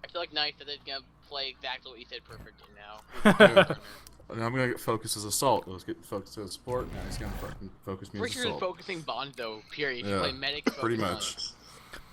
feel like nice that they're gonna play exactly what you said perfectly now. And I'm gonna get focused as assault. Let's get focused as support. Now he's gonna fucking focus me as Richard is assault. focusing Bonzo, period. You Yeah, play medic, pretty focus much.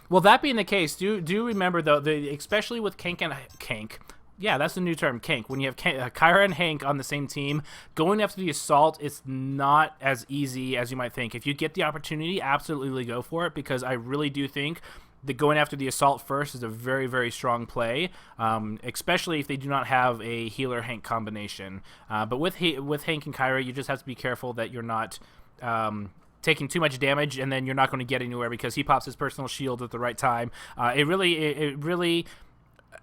Well, that being the case, do remember though, especially with Kank and Kank. Yeah, that's the new term, Kank. When you have Kyra and Hank on the same team, going after the assault, it's not as easy as you might think. If you get the opportunity, absolutely go for it, because I really do think that going after the assault first is a very, very strong play, especially if they do not have a healer-Hank combination. But with Hank and Kyra, you just have to be careful that you're not taking too much damage, and then you're not going to get anywhere because he pops his personal shield at the right time.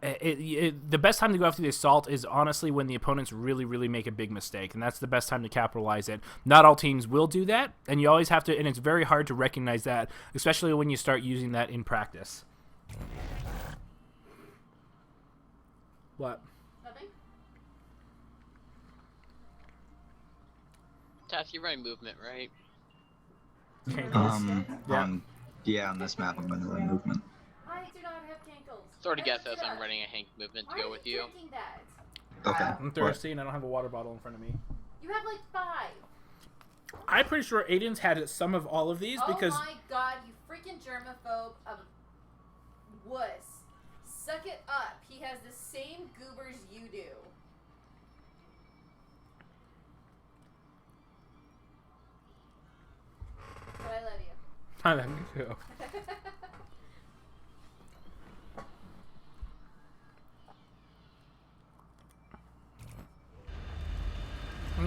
The best time to go after the assault is honestly when the opponents really, really make a big mistake, and that's the best time to capitalize it. Not all teams will do that, and you always have to, and it's very hard to recognize that, especially when you start using that in practice. What? Nothing? Tass, you're running movement, right? Yeah, on this map I'm gonna run movement. I do not have cankles. Sort of guess as I'm running a Hank movement to go with you. Drinking that? Okay. I'm thirsty, and I don't have a water bottle in front of me. You have like 5. I'm pretty sure Aiden's had some of all of these because... Oh my god, you freaking germaphobe of wuss. Suck it up. He has the same goobers you do. But I love you. I love you too.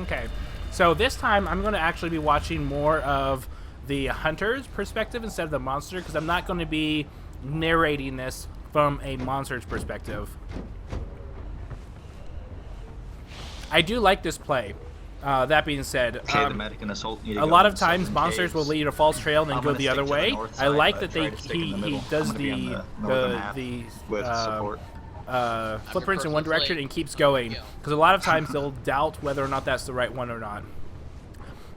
Okay, so this time I'm going to actually be watching more of the hunter's perspective instead of the monster, because I'm not going to be narrating this from a monster's perspective. I do like this play. That being said, Okay, the medic and assault need to a go lot in of times seven monsters will caves. lead a false trail and then I'm go gonna the stick other to the way. north I side, like but that try to stick in the he middle. does I'm gonna be on the northern half with support. footprints in one direction and keeps going, because a lot of times they'll doubt whether or not that's the right one or not.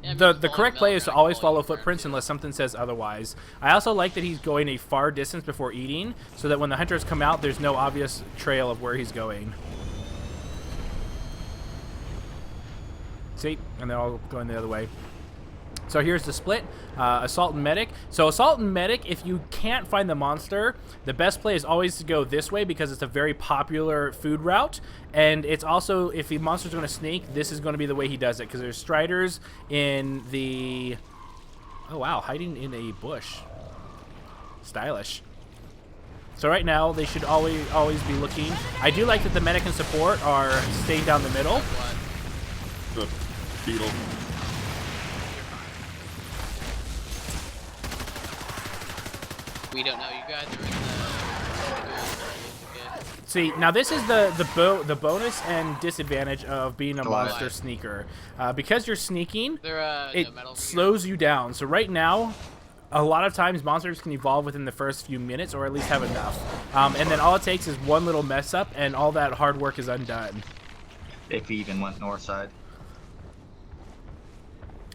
Yeah, The correct play is to always follow footprints unless something says otherwise. I also like that he's going a far distance before eating, so that when the hunters come out, there's no obvious trail of where he's going. See? And they're all going the other way. So here's the split, Assault and Medic. So Assault and Medic, if you can't find the monster, the best play is always to go this way because it's a very popular food route. And it's also, if the monster's going to sneak, this is going to be the way he does it, because there's striders in the... Oh wow, hiding in a bush. Stylish. So right now, they should always be looking. I do like that the Medic and support are staying down the middle. The beetle. We don't know. You guys are in the... See, now this is the bonus and disadvantage of being a monster Right. sneaker. Because you're sneaking, They're, it no, metal slows you down. So right now, a lot of times monsters can evolve within the first few minutes, or at least have enough. And then all it takes is one little mess up, and all that hard work is undone. If he even went north side.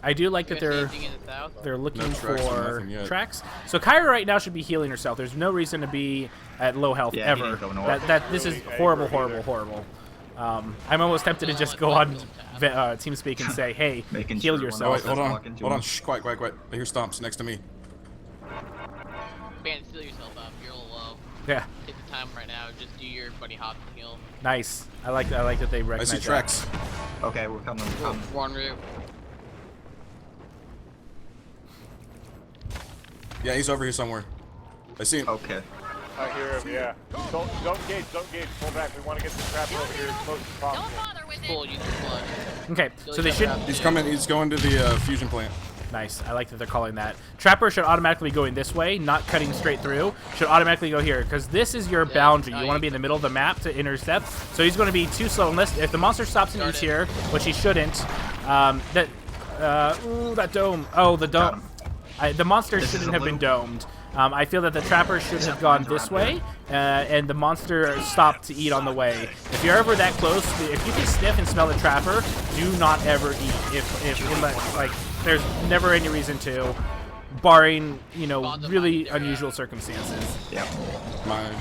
I do like that You guys they're see anything in the south? they're looking No tracks or for nothing yet. tracks. So Kyra right now should be healing herself. There's no reason to be at low health Yeah, he ever. didn't go north. This is horrible, horrible, horrible. I'm almost tempted to just go on TeamSpeak and say, "Hey, Making heal sure yourself." Wait, hold on. Walk into Hold on. him. Shh, quiet, quiet, quiet. I hear stomps next to me. Man, seal yourself up. You're a little low. Yeah, Take the time right now. Just do your bunny hop and heal. nice. I like that they I recognize see that. tracks. Okay, we're coming. We're coming. We're en route. Yeah, he's over here somewhere. I see him. Okay. I hear him, yeah. Don't engage, pull back. We want to get the trapper over here as close as possible. Full use your flush. Okay, so they should. He's coming. He's going to the fusion plant. Nice. I like that they're calling that. Trapper should automatically be going this way, not cutting straight through. Should automatically go here, because this is your boundary. You want to be in the middle of the map to intercept. So he's going to be too slow. Unless if the monster stops and eats here, which he shouldn't. That dome. Oh, the dome. The monster shouldn't have been domed. I feel that the trapper should have gone this way, and the monster stopped to eat on the way. If you're ever that close, if you can sniff and smell the trapper, do not ever eat. Like, there's never any reason to, barring really unusual circumstances. Yeah. Mine.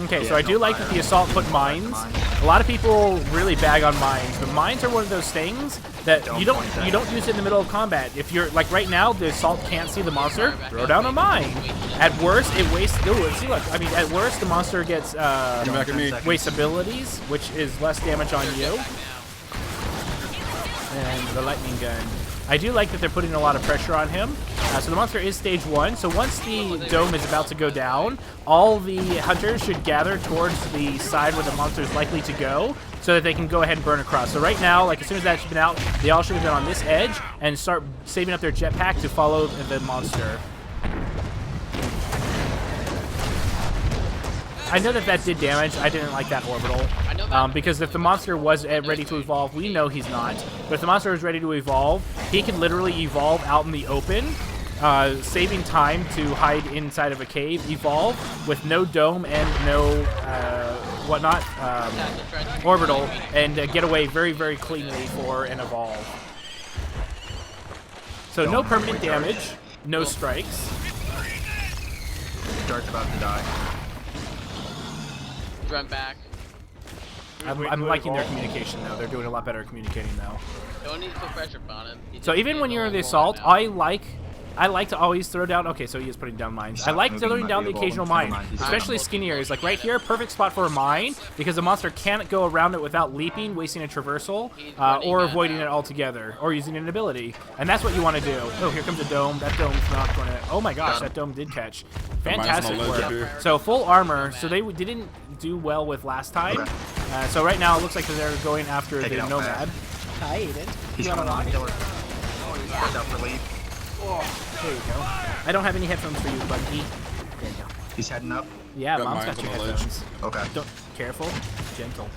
Okay, Yeah, so I do no like fire. that the assault put mines. A lot of people really bag on mines, but mines are one of those things that you don't use it in the middle of combat. If you're like right now, the assault can't see the monster. Throw down a mine. At worst, it wastes. Ooh, see, look. I mean, at worst, the monster gets Back at me. waste abilities, which is less damage on you. And the lightning gun. I do like that they're putting a lot of pressure on him. So the monster is stage 1. So once the dome is about to go down, all the hunters should gather towards the side where the monster is likely to go so that they can go ahead and burn across. So right now, like as soon as that's been out, they all should have been on this edge and start saving up their jetpack to follow the monster. I know that that did damage. I didn't like that orbital. Because if the monster was ready to evolve, we know he's not. But if the monster was ready to evolve, he could literally evolve out in the open, saving time to hide inside of a cave, evolve with no dome and no orbital, and get away very, very cleanly for an evolve. So no permanent damage, no strikes. Dart's about to die. Run back. I'm liking their communication though. They're doing a lot better at communicating now. Don't need to put pressure on him. So even when you're in the assault, I like to always throw down. Okay, so he is putting down mines. I like throwing down the occasional mine, especially skinny areas. Like right here, perfect spot for a mine because the monster can't go around it without leaping, wasting a traversal, or avoiding it altogether, or using an ability. And that's what you want to do. Oh, here comes a dome. That dome's not going to. Oh my gosh, that dome did catch. Fantastic work. So full armor. So they didn't do well with last time. So right now it looks like they're going after the Nomad. Hi, Aiden. He's coming on the killer. Watch out for lead. There you go. I don't have any headphones for you, Bunky. There you go. He's heading up. Yeah, Got Mom's mines got your on the ledge. headphones. Okay. Don't Careful. Gentle.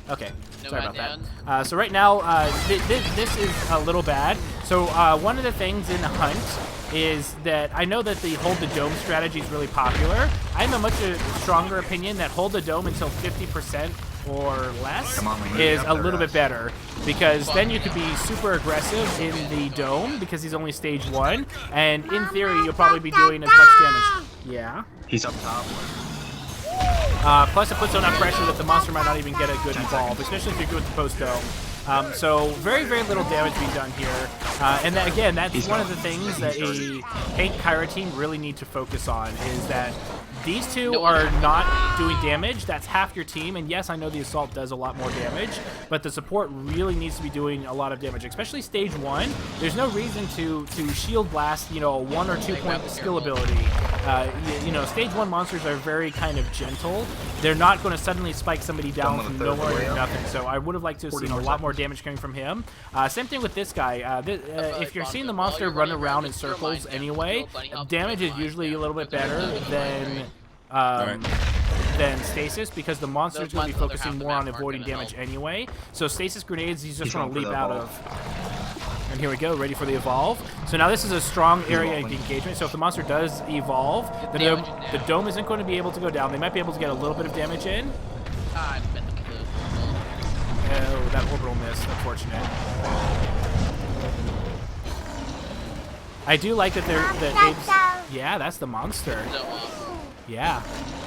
Okay. No Sorry man about that. So right now, this is a little bad. So one of the things in Hunt is that I know that the hold the dome strategy is really popular. I'm a much stronger opinion that hold the dome until 50% or less is a little bit better, because then you could be super aggressive in the dome because he's only stage 1, and in theory you'll probably be doing as much damage. Yeah. He's up top. Plus it puts enough pressure that the monster might not even get a good evolve, especially if you're good with the post dome. So very, very little damage being done here. And that, again, that's one of the things that a tank Kyra team really need to focus on, is that these two are not doing damage. That's half your team. And yes, I know the assault does a lot more damage, but the support really needs to be doing a lot of damage, especially stage 1. There's no reason to shield blast, you know, a 1 or 2 point skill ability. You know, stage 1 monsters are very kind of gentle. They're not going to suddenly spike somebody down from nowhere or nothing. So I would have liked to have seen a lot more damage coming from him. Same thing with this guy. If you're seeing the monster run around in circles anyway, damage is usually a little bit better than stasis, because the monster's going to be focusing more on avoiding damage anyway. So stasis grenades, he's just going to leap out of. And here we go, ready for the evolve. So now this is a strong area of engagement. So if the monster does evolve, the dome isn't going to be able to go down. They might be able to get a little bit of damage in. Oh, that orbital miss, unfortunate. I do like that yeah, that's the monster. Yeah.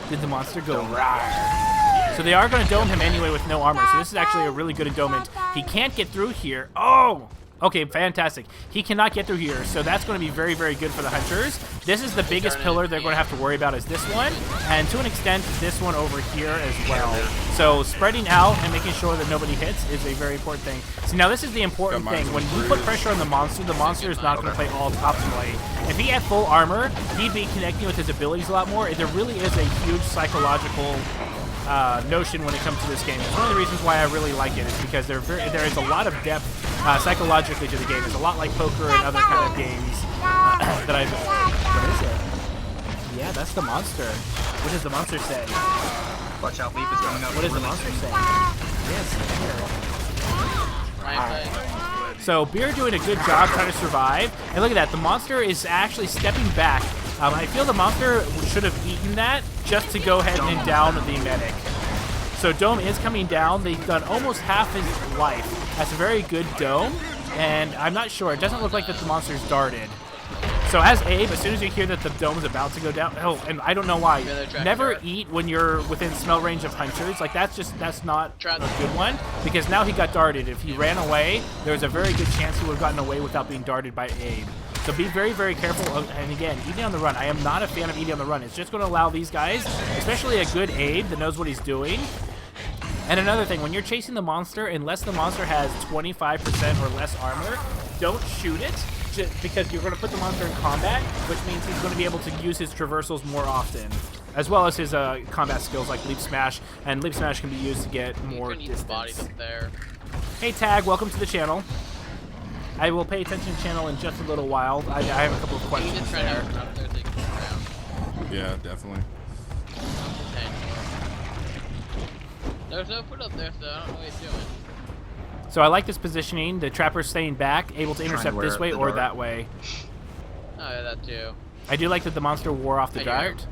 Did the monster go rawr? So they are going to dome him anyway with no armor. So this is actually a really good endowment. He can't get through here. Oh! Okay, fantastic. He cannot get through here, so that's going to be very, very good for the hunters. This is the biggest pillar they're going to have to worry about, is this one, and to an extent, this one over here as well. So spreading out and making sure that nobody hits is a very important thing. So now this is the important thing. When you put pressure on the monster is not going to play all optimally. If he had full armor, he'd be connecting with his abilities a lot more. There really is a huge psychological notion when it comes to this game. It's one of the reasons why I really like it, is because there is a lot of depth psychologically to the game. It's a lot like poker and other kind of games that I've... What is it? Yeah, that's the monster. What does the monster say? Watch out, Leap is coming up. What does the monster say? Yes, so Beer doing a good job trying to survive. And look at that, the monster is actually stepping back. I feel the monster should have eaten that just to go ahead and down the medic. So Dome is coming down. They've done almost half his life. That's a very good Dome, and I'm not sure. It doesn't look like that the monster's darted. So as Abe, as soon as you hear that the dome is about to go down, oh, and I don't know why, never eat when you're within smell range of hunters. Like that's not a good one, because now he got darted. If he ran away, there was a very good chance he would have gotten away without being darted by Abe. So be very, very careful. And again, eating on the run. I am not a fan of eating on the run. It's just going to allow these guys, especially a good Abe that knows what he's doing. And another thing, when you're chasing the monster, unless the monster has 25% or less armor, don't shoot it, because you're going to put the monster in combat, which means he's going to be able to use his traversals more often, as well as his combat skills like Leap Smash, and Leap Smash can be used to get more distance. Bodies up there. Hey Tag, welcome to the channel. I will pay attention to channel in just a little while. I have a couple of questions there. Yeah, definitely. There's no foot up there, so I don't know what he's doing. So I like this positioning. The trapper's staying back, able to intercept this way or that way. Oh, yeah, that too. I do like that the monster wore off the dart.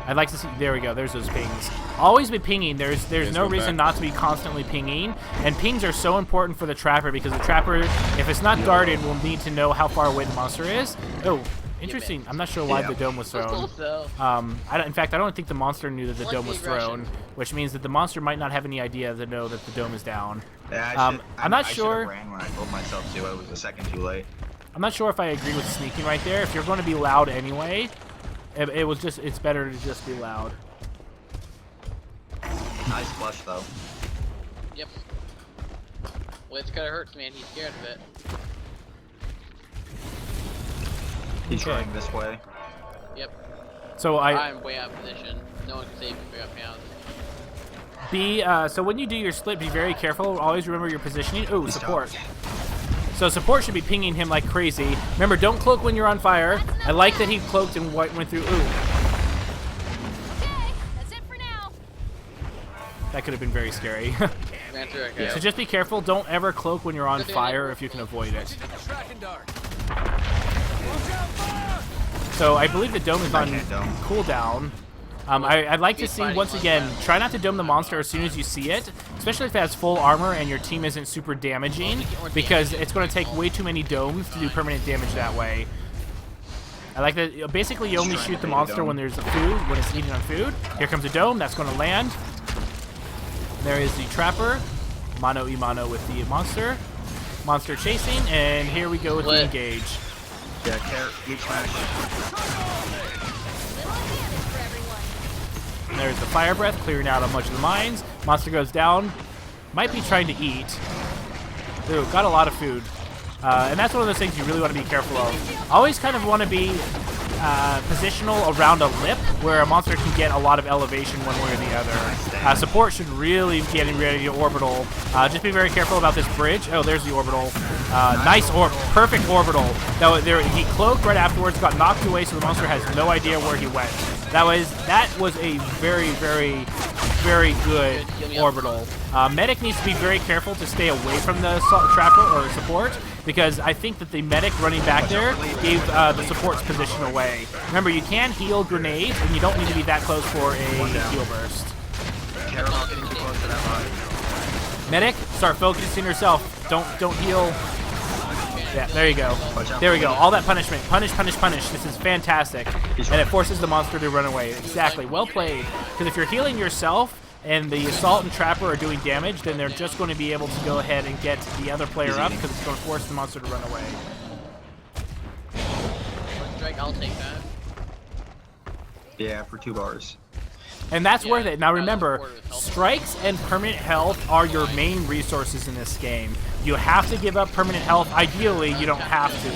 I'd like to see. There we go. There's those pings. Always be pinging. There's no reason not to be constantly pinging. And pings are so important for the trapper, because the trapper, if it's not darted, will need to know how far away the monster is. Oh, interesting. I'm not sure why the dome was thrown. In fact, I don't think the monster knew that the dome was thrown, which means that the monster might not have any idea to know that the dome is down. Yeah, I'm not sure. I ran when I told myself to. It was a second too late. I'm not sure if I agree with sneaking right there. If you're going to be loud anyway, it's better to just be loud. Nice flush though. Yep. Well, it's gonna hurt, man. He's scared of it. He's running this way. Yep. So I'm way out of position. No one can save me from pounds. So when you do your split, be very careful. Always remember your positioning. Ooh, support. So support should be pinging him like crazy. Remember, don't cloak when you're on fire. I like that he cloaked and went through. Ooh. Okay, that's it for now. That could have been very scary. Ran through, okay. So just be careful. Don't ever cloak when you're on fire if you can avoid it. So I believe the dome is on cooldown. I'd like to see, once again, try not to dome the monster as soon as you see it, especially if it has full armor and your team isn't super damaging, because it's going to take way too many domes to do permanent damage that way. I like that. Basically, you only shoot the monster when there's food, when it's eating on food. Here comes a dome. That's going to land. There is the trapper. Mano y mano with the monster. Monster chasing, and here we go with the engage. Yeah, carrot, Leap Smash. And there's the fire breath, clearing out a bunch of the mines. Monster goes down. Might be trying to eat. Ooh, got a lot of food. And that's one of those things you really want to be careful of. Always kind of want to be positional around a lip where a monster can get a lot of elevation one way or the other. Support should really be getting ready to orbital. Just be very careful about this bridge. Oh, there's the orbital. Nice perfect orbital. He cloaked right afterwards, got knocked away, so the monster has no idea where he went. That was a very, very, very good orbital. Medic needs to be very careful to stay away from the trapper or support, because I think that the medic running back there gave the support's position away. Remember, you can heal grenades, and you don't need to be that close for a heal burst. Medic, start focusing yourself. Don't heal. Yeah, there you go. There we go. All that punishment. Punish, punish, punish. This is fantastic. And it forces the monster to run away. Exactly. Well played. Because if you're healing yourself and the assault and trapper are doing damage, then they're just going to be able to go ahead and get the other player up, because it's going to force the monster to run away. Strike, I'll take that. Yeah, for 2 bars. And that's worth it. Now remember, strikes and permanent health are your main resources in this game. You have to give up permanent health. Ideally, you don't have to,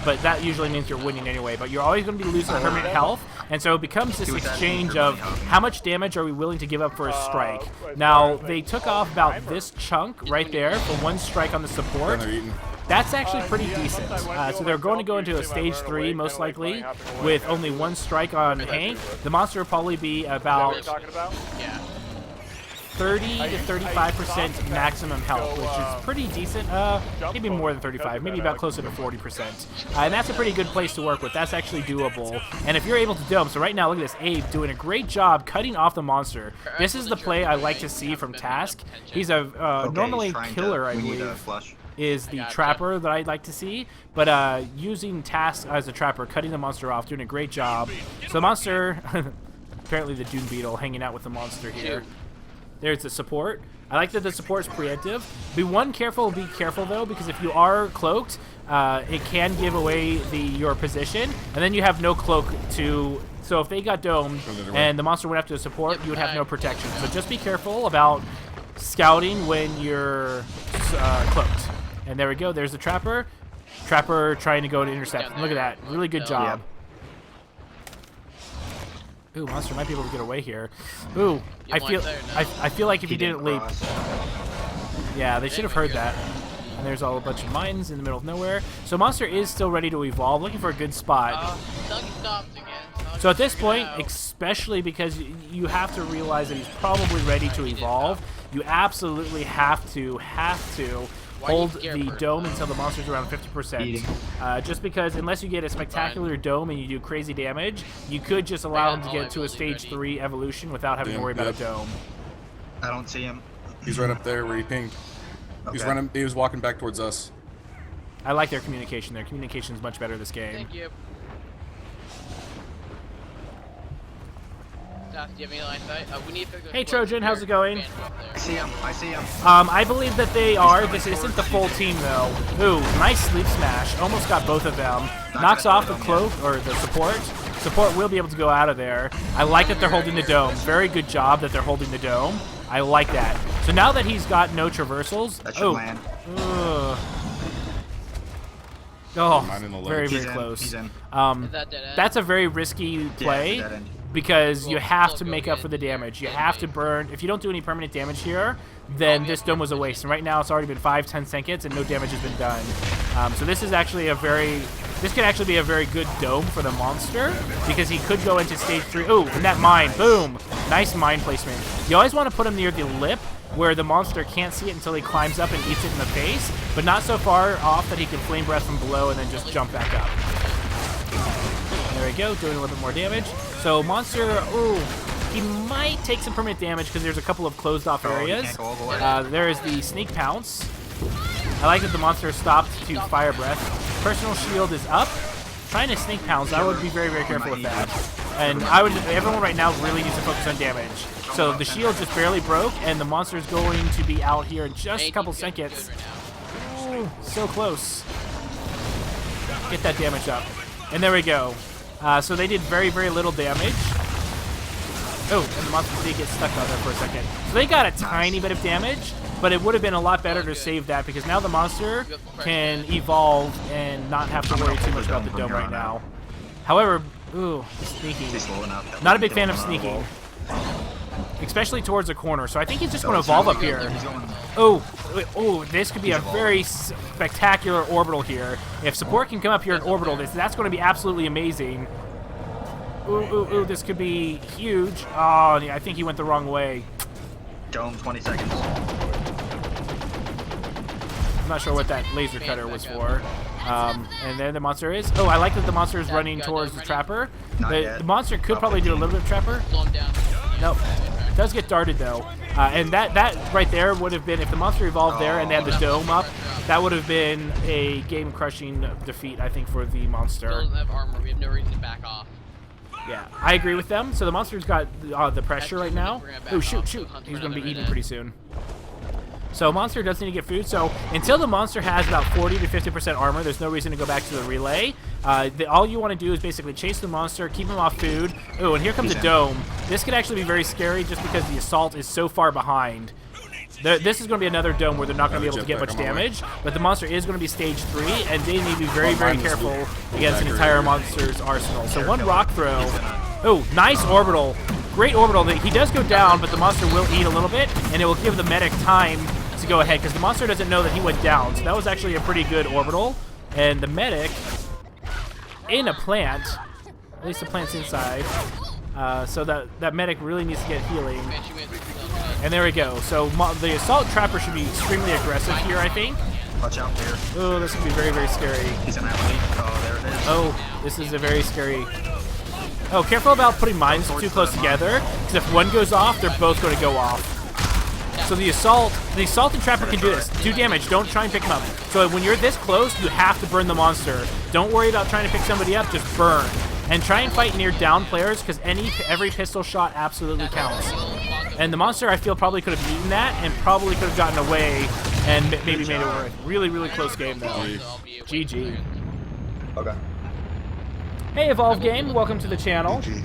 but that usually means you're winning anyway. But you're always going to be losing permanent health, and so it becomes this exchange of how much damage are we willing to give up for a strike. Now, they took off about this chunk right there for 1 strike on the support. That's actually pretty decent. So they're going to go into a stage 3, most likely, with only 1 strike on Hank. The monster will probably be about 30 to 35% maximum health, which is pretty decent. Maybe more than 35, maybe about closer to 40%. And that's a pretty good place to work with. That's actually doable. And if you're able to dome, so right now, look at this, Abe doing a great job cutting off the monster. This is the play I like to see from Task. He's a normally killer, I believe. is the gotcha. trapper that I'd like to see, but using Task as a trapper, cutting the monster off, doing a great job. So the monster, apparently the Dune Beetle hanging out with the monster here. There's the support. I like that the support's preemptive. Be careful though, because if you are cloaked, it can give away your position, and then you have no cloak to. So if they got domed and the monster went after the support, you would have no protection. So just be careful about scouting when you're cloaked. And there we go. There's the trapper. Trapper trying to go to intercept. Look at that. Really good job. Ooh, monster might be able to get away here. Ooh, I feel like if he didn't leap, yeah, they should have heard that. And there's all a bunch of mines in the middle of nowhere. So monster is still ready to evolve, looking for a good spot. So at this point, especially because you have to realize that he's probably ready to evolve, you absolutely have to hold the dome until the monster's around 50%. Just because unless you get a spectacular dome and you do crazy damage, you could just allow him to get to a stage 3 evolution without having to worry about a dome. I don't see him. He's right up there where he pinged. Okay. He was walking back towards us. I like their communication. Their communication is much better this game. Thank you. Do you have any line sight? We need to go Hey Trojan, how's it going? I see him. I believe that they are. This isn't the full team though. Ooh, nice sleep smash. Almost got both of them. Knocks off the cloak or the support. Support will be able to go out of there. I like that they're holding the dome. Very good job that they're holding the dome. I like that. So now that he's got no traversals. That should land. Oh, very close. He's in. That's a very risky play. Because you have to make up for the damage. You have to burn. If you don't do any permanent damage here, then this dome was a waste. And right now it's already been 5-10 seconds and no damage has been done. So this is actually this could actually be a very good dome for the monster because he could go into stage 3. Oh, and that mine, boom! Nice mine placement. You always want to put him near the lip where the monster can't see it until he climbs up and eats it in the face, but not so far off that he can flame breath from below and then just jump back up. There we go, doing a little bit more damage. So monster, ooh, he might take some permanent damage because there's a couple of closed off areas. There is the sneak pounce. I like that the monster stopped to fire breath. Personal shield is up. Trying to sneak pounce, I would be very, very careful with that. And everyone right now really needs to focus on damage. So the shield just barely broke, and the monster is going to be out here in just a couple seconds. Ooh, so close. Get that damage up. And there we go. So they did very, very little damage. Oh, and the monster did get stuck out there for a second. So they got a tiny bit of damage, but it would have been a lot better to save that because now the monster can evolve and not have to worry too much about the dome right now. However, ooh, sneaking. Not a big fan of sneaking. Especially towards a corner. So I think he's just going to evolve up here. Oh, this could be a very spectacular orbital here. If support can come up here and orbital this, that's going to be absolutely amazing. Ooh, this could be huge. Oh, yeah, I think he went the wrong way. Dome, 20 seconds. I'm not sure what that laser cutter was for. And then the monster is. Oh, I like that the monster is running towards the trapper. The monster could probably do a little bit of trapper. Nope. Does get darted though. And that right there would have been, if the monster evolved there and they had the dome up, that would have been a game-crushing defeat, I think, for the monster. Still doesn't have armor. We have no reason to back off. Yeah, I agree with them. So the monster's got the pressure right now. Oh, shoot. He's going to be eating pretty soon. So monster does need to get food. So until the monster has about 40 to 50% armor, there's no reason to go back to the relay. All you want to do is basically chase the monster, keep him off food. Oh, and here comes a dome. This could actually be very scary just because the assault is so far behind. This is going to be another dome where they're not going to be able to get much damage, but the monster is going to be stage 3, and they need to be very, very careful against an entire monster's arsenal. So one rock throw. Oh, nice orbital. Great orbital. He does go down, but the monster will eat a little bit, and it will give the medic time to go ahead, because the monster doesn't know that he went down. So that was actually a pretty good orbital. And the medic, in a plant, at least the plant's inside, so that medic really needs to get healing. And there we go. So the assault trapper should be extremely aggressive here, I think. Watch out here. Oh, this could be very, very scary. He's an athlete. Oh, there it is. Oh, this is a very scary... Oh, careful about putting mines too close together, because if one goes off, they're both going to go off. So the assault and trapper can do this. Do damage. Don't try and pick him up. So when you're this close, you have to burn the monster. Don't worry about trying to pick somebody up. Just burn. And try and fight near down players because every pistol shot absolutely counts. And the monster, I feel, probably could have eaten that and probably could have gotten away and maybe made it work. Really, really close game, though. GG. Okay. Hey, Evolve Game. Welcome to the channel. GG.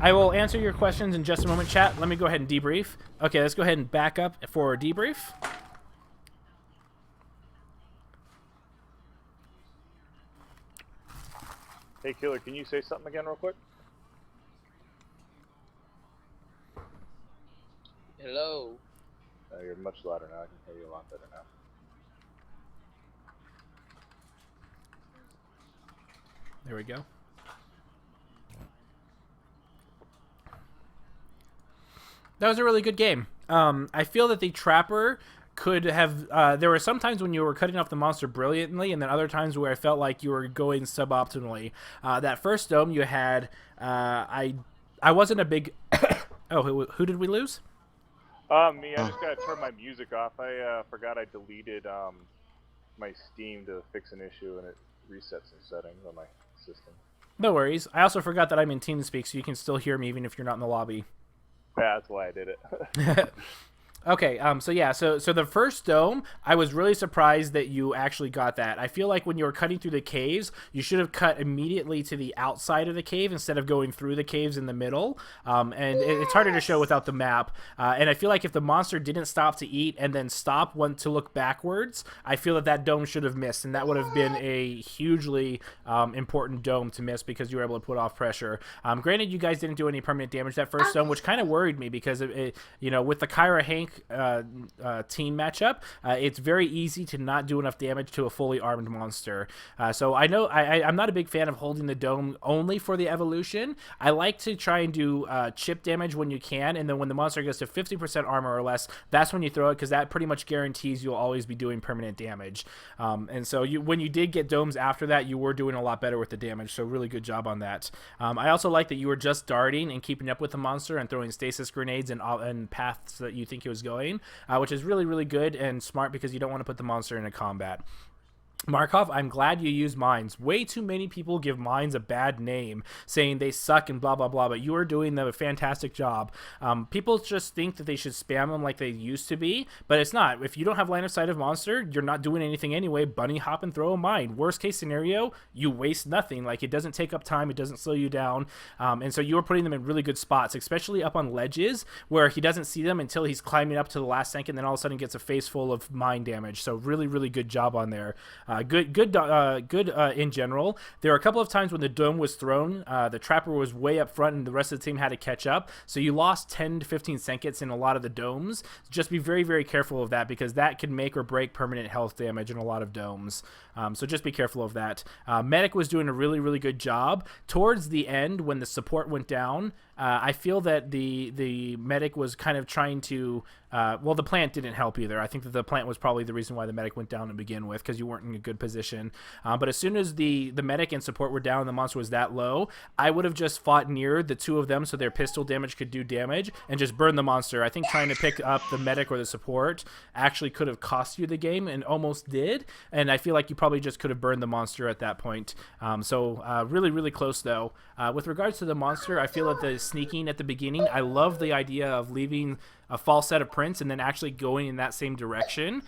I will answer your questions in just a moment, chat. Let me go ahead and debrief. Okay, let's go ahead and back up for a debrief. Hey, Killer, can you say something again real quick? Hello. You're much louder now. I can hear you a lot better now. There we go. That was a really good game. I feel that the Trapper could have... there were some times when you were cutting off the monster brilliantly, and then other times where I felt like you were going suboptimally. That first dome you had... I wasn't a big... Oh, who did we lose? Me. I just gotta turn my music off. I forgot I deleted my Steam to fix an issue, and it resets some settings on my system. No worries. I also forgot that I'm in TeamSpeak, so you can still hear me even if you're not in the lobby. Yeah, that's why I did it. Okay, so yeah, so the first dome, I was really surprised that you actually got that. I feel like when you were cutting through the caves, you should have cut immediately to the outside of the cave instead of going through the caves in the middle. And it's harder to show without the map. And I feel like if the monster didn't stop to eat and then stop to look backwards, I feel that that dome should have missed, and that would have been a hugely important dome to miss because you were able to put off pressure. Granted, you guys didn't do any permanent damage that first dome, which kind of worried me because you know, with the Kyra Hank team matchup, it's very easy to not do enough damage to a fully armed monster. So I know I'm not a big fan of holding the dome only for the evolution. I like to try and do chip damage when you can, and then when the monster gets to 50% armor or less, that's when you throw it, because that pretty much guarantees you'll always be doing permanent damage. And so when you did get domes after that, you were doing a lot better with the damage, so really good job on that. I also like that you were just darting and keeping up with the monster and throwing stasis grenades and paths that you think it was going, which is really, really good and smart because you don't want to put the monster into combat. Markov, I'm glad you use mines. Way too many people give mines a bad name, saying they suck and blah, blah, blah, but you are doing a fantastic job. People just think that they should spam them like they used to be, but it's not. If you don't have line of sight of monster, you're not doing anything anyway. Bunny hop and throw a mine. Worst case scenario, you waste nothing. Like, it doesn't take up time, it doesn't slow you down, and so you are putting them in really good spots, especially up on ledges where he doesn't see them until he's climbing up to the last second, then all of a sudden gets a face full of mine damage. So really, really good job on there. Good in general. There were a couple of times when the dome was thrown, the Trapper was way up front and the rest of the team had to catch up, so you lost 10 to 15 seconds in a lot of the domes. Just be very, very careful of that, because that can make or break permanent health damage in a lot of domes. So just be careful of that. Medic was doing a really, really good job. Towards the end, when the support went down, I feel that the medic was kind of trying to... well, the plant didn't help either. I think that the plant was probably the reason why the medic went down to begin with, because you weren't in a good position. But as soon as the medic and support were down and the monster was that low, I would have just fought near the two of them so their pistol damage could do damage and just burn the monster. I think trying to pick up the medic or the support actually could have cost you the game, and almost did. And I feel like you probably just could have burned the monster at that point. Really, really close, though. With regards to the monster, I feel that the sneaking at the beginning, I love the idea of leaving a false set of prints and then actually going in that same direction.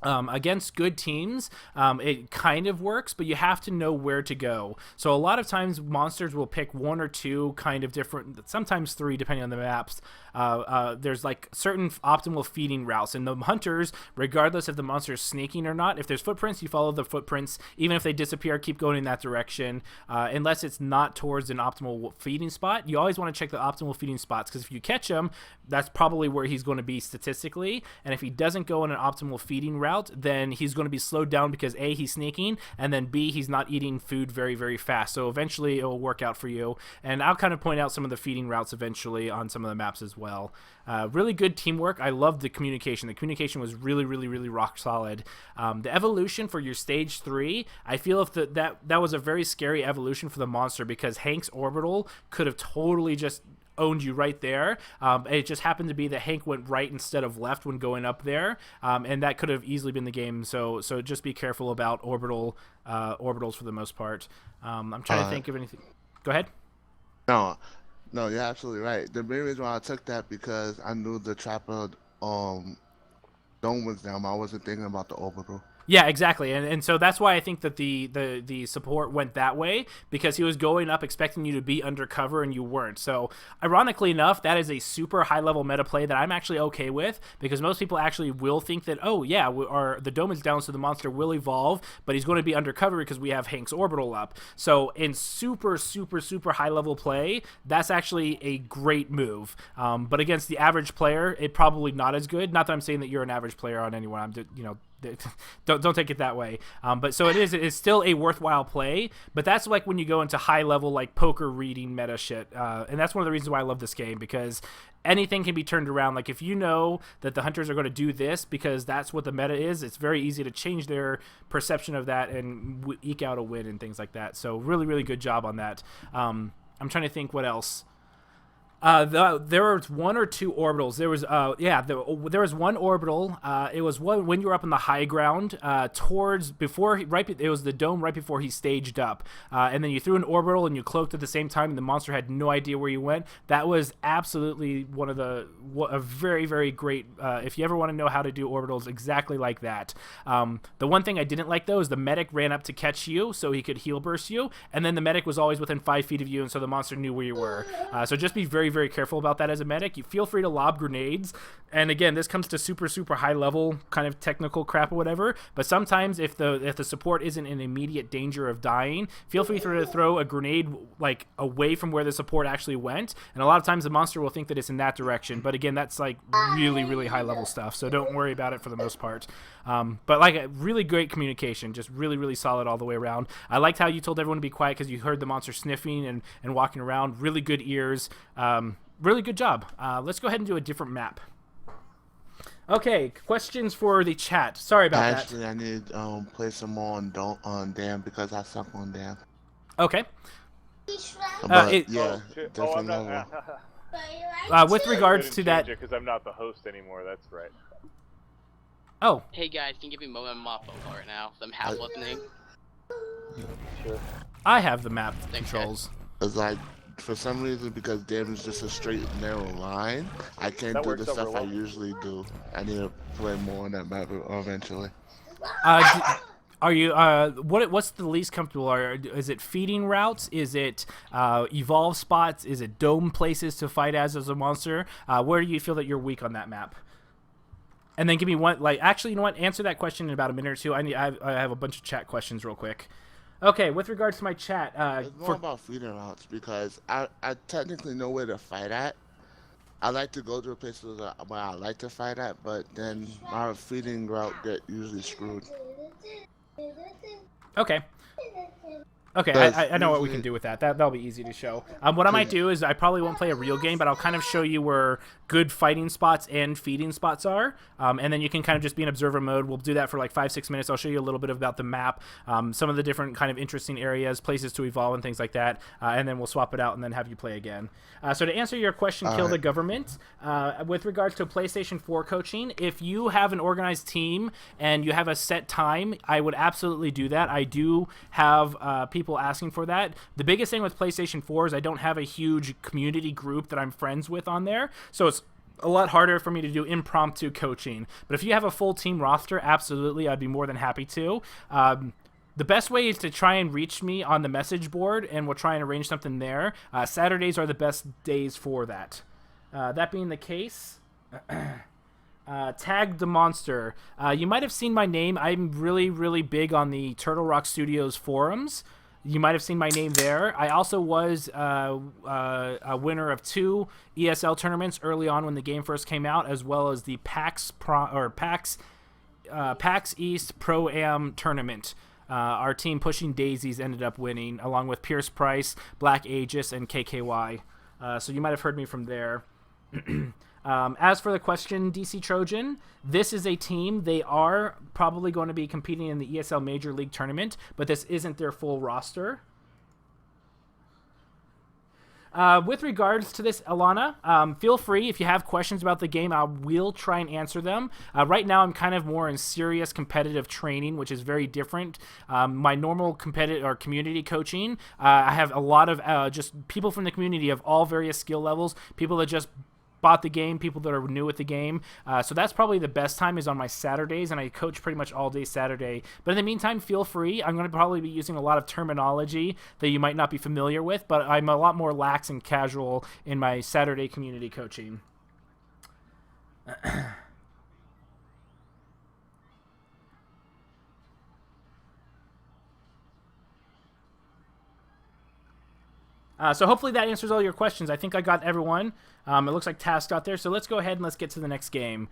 Against good teams, it kind of works, but you have to know where to go. So a lot of times monsters will pick one or two kind of different, sometimes three depending on the maps. There's like certain optimal feeding routes, and the hunters, regardless if the monster is sneaking or not, if there's footprints, you follow the footprints. Even if they disappear, keep going in that direction, unless it's not towards an optimal feeding spot. You always want to check the optimal feeding spots, because if you catch him, that's probably where he's going to be statistically, and if he doesn't go in an optimal feeding route, then he's going to be slowed down because A, he's sneaking, and then B, he's not eating food very, very fast. So eventually it will work out for you, and I'll kind of point out some of the feeding routes eventually on some of the maps as well. Really good teamwork. I loved the communication. The communication was really, really, really rock solid. The evolution for your stage 3, I feel if that was a very scary evolution for the monster, because Hank's orbital could have totally just owned you right there. It just happened to be that Hank went right instead of left when going up there, and that could have easily been the game. So just be careful about orbitals for the most part. I'm trying to think of anything. Go ahead. No, you're absolutely right. The main reason why I took that because I knew the trapper dome was down. I wasn't thinking about the orbital. Yeah, exactly, and so that's why I think that the support went that way, because he was going up expecting you to be undercover and you weren't. So ironically enough, that is a super high level meta play that I'm actually okay with, because most people actually will think that, oh yeah, the dome is down, so the monster will evolve, but he's going to be undercover because we have Hank's orbital up. So in super high level play, that's actually a great move. But against the average player, it probably not as good. Not that I'm saying that you're an average player on anyone. I'm just, don't take it that way. But so it's still a worthwhile play, but that's like when you go into high level like poker reading meta shit, and that's one of the reasons why I love this game, because anything can be turned around. Like if you know that the hunters are going to do this because that's what the meta is, it's very easy to change their perception of that and eke out a win and things like that. So really good job on that. I'm trying to think what else. There was one or two orbitals. There was one orbital. It was one when you were up on the high ground, it was the dome right before he staged up, and then you threw an orbital and you cloaked at the same time, and the monster had no idea where you went. That was absolutely a very great. If you ever want to know how to do orbitals exactly like that, the one thing I didn't like though is the medic ran up to catch you so he could heal burst you, and then the medic was always within 5 feet of you, and so the monster knew where you were. So just be very careful about that as a medic. You feel free to lob grenades, and again, this comes to super high level kind of technical crap or whatever, but sometimes if the support isn't in immediate danger of dying, feel free to throw a grenade like away from where the support actually went, and a lot of times the monster will think that it's in that direction, but again, that's like really high level stuff, so don't worry about it for the most part. But like really great communication, just really solid all the way around. I liked how you told everyone to be quiet because you heard the monster sniffing and walking around. Really good ears. Really good job. Let's go ahead and do a different map. Okay, questions for the chat. Sorry about that. Actually, I need to play some more on Dam because I suck on Dam. Okay. But I'm different not. level. With regards to that, because I'm not the host anymore. That's right. oh, Hey guys, can you give me my phone right now? I'm half listening. Sure. I have the map Thanks, controls. It's like, for some reason, because Dam is just a straight narrow line, I can't That do works the over stuff I well. usually do. I need to play more on that map eventually. Are you what's the least comfortable? Is it feeding routes? Is it evolve spots? Is it dome places to fight as a monster? Where do you feel that you're weak on that map? And then give me one, actually, you know what? Answer that question in about a minute or two. I have a bunch of chat questions real quick. Okay, with regards to my chat, It's more about feeding routes because I technically know where to fight at. I like to go to places where I like to fight at, but then my feeding route get usually screwed. okay. Okay, I know what we can do with that. That'll be easy to show. What I might do is I probably won't play a real game, but I'll kind of show you where good fighting spots and feeding spots are, and then you can kind of just be in observer mode. We'll do that for like 5-6 minutes. I'll show you a little bit about the map, some of the different kind of interesting areas, places to evolve, and things like that, and then we'll swap it out and then have you play again. So to answer your question, Kill the Government, with regards to PlayStation 4 coaching, if you have an organized team and you have a set time, I would absolutely do that. I do have people asking for that. The biggest thing with PlayStation 4 is I don't have a huge community group that I'm friends with on there, so it's a lot harder for me to do impromptu coaching. But if you have a full team roster, absolutely, I'd be more than happy to. The best way is to try and reach me on the message board, and we'll try and arrange something there. Saturdays are the best days for that. That being the case, Tag the Monster. You might have seen my name. I'm really big on the Turtle Rock Studios forums. You might have seen my name there. I also was a winner of 2 ESL tournaments early on when the game first came out, as well as the PAX East Pro-Am tournament. Our team Pushing Daisies ended up winning, along with Pierce Price, Black Aegis, and KKY. So you might have heard me from there. As for the question, DC Trojan, this is a team. They are probably going to be competing in the ESL Major League Tournament, but this isn't their full roster. With regards to this, Alana, feel free if you have questions about the game. I will try and answer them. Right now, I'm kind of more in serious competitive training, which is very different. My normal competitive or community coaching, I have a lot of just people from the community of all various skill levels, people that just bought the game, people that are new at the game. So that's probably the best time is on my Saturdays, and I coach pretty much all day Saturday. But in the meantime, feel free. I'm going to probably be using a lot of terminology that you might not be familiar with, but I'm a lot more lax and casual in my Saturday community coaching. So hopefully that answers all your questions. I think I got everyone. It looks like Task got there, so let's go ahead and let's get to the next game.